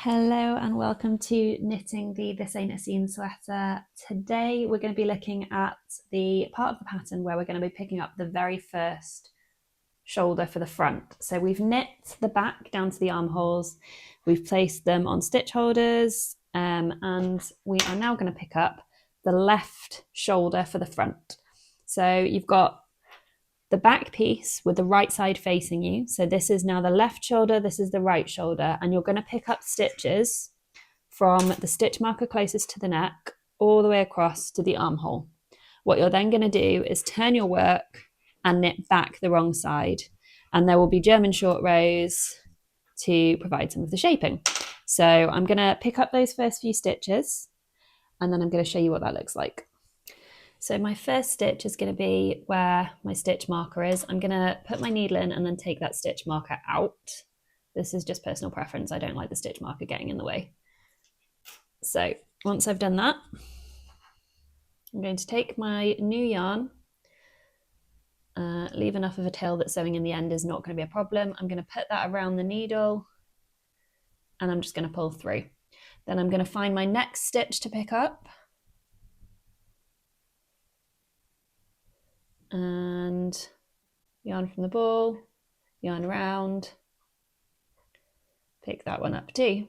Hello and welcome to Knitting the This Ain't a Seam Sweater. Today we're going to be looking at the part of the pattern where we're going to be picking up the very first shoulder for the front. So we've knit the back down to the armholes, we've placed them on stitch holders, and we are now going to pick up the left shoulder for the front. So you've got the back piece with the right side facing you. So this is now the left shoulder, this is the right shoulder, and you're going to pick up stitches from the stitch marker closest to the neck all the way across to the armhole. What you're then going to do is turn your work and knit back the wrong side, and there will be German short rows to provide some of the shaping. So I'm going to pick up those first few stitches and then I'm going to show you what that looks like. So my first stitch is going to be where my stitch marker is. I'm going to put my needle in and then take that stitch marker out. This is just personal preference. I don't like the stitch marker getting in the way. So once I've done that, I'm going to take my new yarn, leave enough of a tail that sewing in the end is not going to be a problem. I'm going to put that around the needle and I'm just going to pull through. Then I'm going to find my next stitch to pick up. And yarn from the ball, yarn around, pick that one up too.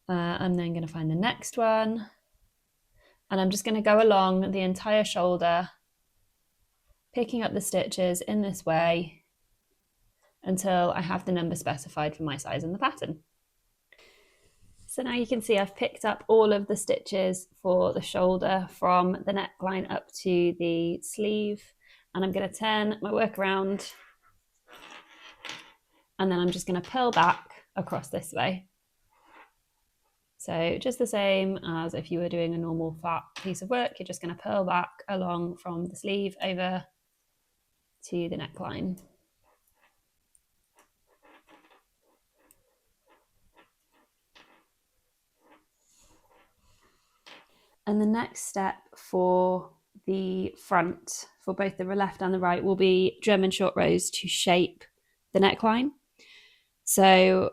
I'm then going to find the next one, and I'm just going to go along the entire shoulder, picking up the stitches in this way until I have the number specified for my size in the pattern. So now you can see I've picked up all of the stitches for the shoulder from the neckline up to the sleeve. And I'm going to turn my work around and then I'm just going to purl back across this way. So just the same as if you were doing a normal flat piece of work, you're just going to purl back along from the sleeve over to the neckline. And the next step for the front, for both the left and the right, will be German short rows to shape the neckline. So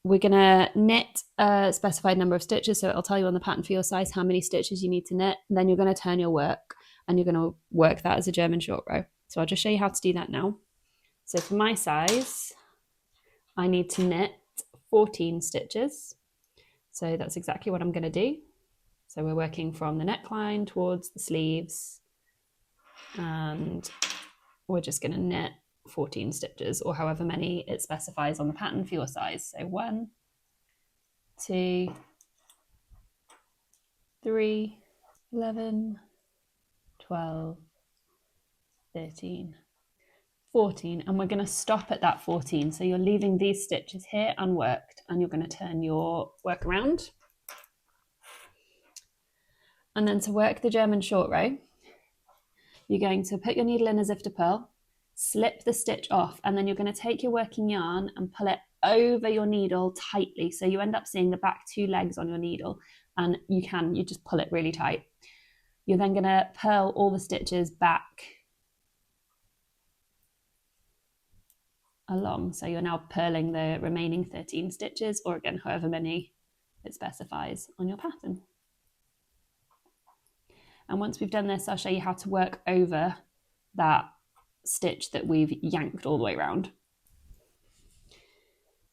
we're going to knit a specified number of stitches, so it'll tell you on the pattern for your size how many stitches you need to knit. And then you're going to turn your work and you're going to work that as a German short row. So I'll just show you how to do that now. So for my size, I need to knit 14 stitches. So that's exactly what I'm going to do. So we're working from the neckline towards the sleeves and we're just going to knit 14 stitches or however many it specifies on the pattern for your size. So 1, 2, 3, 11, 12, 13, 14, and we're going to stop at that 14. So you're leaving these stitches here unworked and you're going to turn your work around. And then to work the German short row, you're going to put your needle in as if to purl, slip the stitch off, and then you're going to take your working yarn and pull it over your needle tightly. So you end up seeing the back 2 legs on your needle, and you just pull it really tight. You're then going to purl all the stitches back along. So you're now purling the remaining 13 stitches, or again, however many it specifies on your pattern. And once we've done this, I'll show you how to work over that stitch that we've yanked all the way around.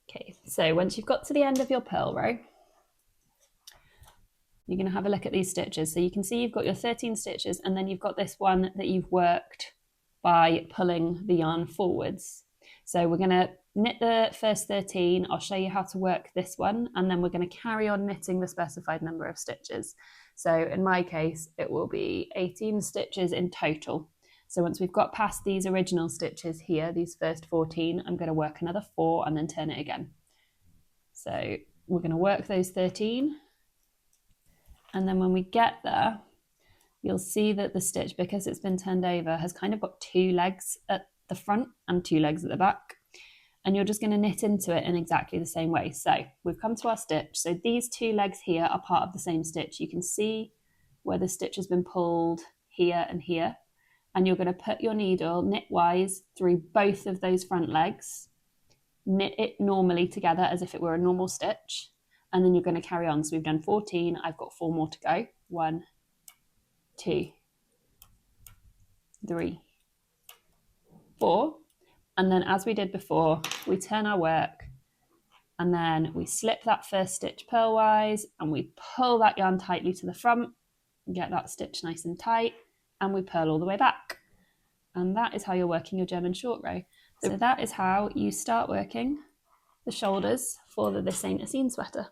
Okay, so once you've got to the end of your purl row, you're going to have a look at these stitches. So you can see you've got your 13 stitches and then you've got this one that you've worked by pulling the yarn forwards. So we're going to knit the first 13. I'll show you how to work this one, and then we're going to carry on knitting the specified number of stitches. So in my case, it will be 18 stitches in total. So once we've got past these original stitches here, these first 14, I'm going to work another 4 and then turn it again. So we're going to work those 13. And then when we get there, you'll see that the stitch, because it's been turned over, has kind of got 2 legs at the front and 2 legs at the back. And you're just going to knit into it in exactly the same way. So we've come to our stitch. So these 2 legs here are part of the same stitch. You can see where the stitch has been pulled here and here. And you're going to put your needle knitwise through both of those front legs, knit it normally together as if it were a normal stitch, and then you're going to carry on. So we've done 14, I've got 4 more to go. 1, 2, 3, 4. And then as we did before, we turn our work and then we slip that first stitch purlwise and we pull that yarn tightly to the front, get that stitch nice and tight, and we purl all the way back. And that is how you're working your German short row. So that is how you start working the shoulders for the This Ain't a Scene sweater.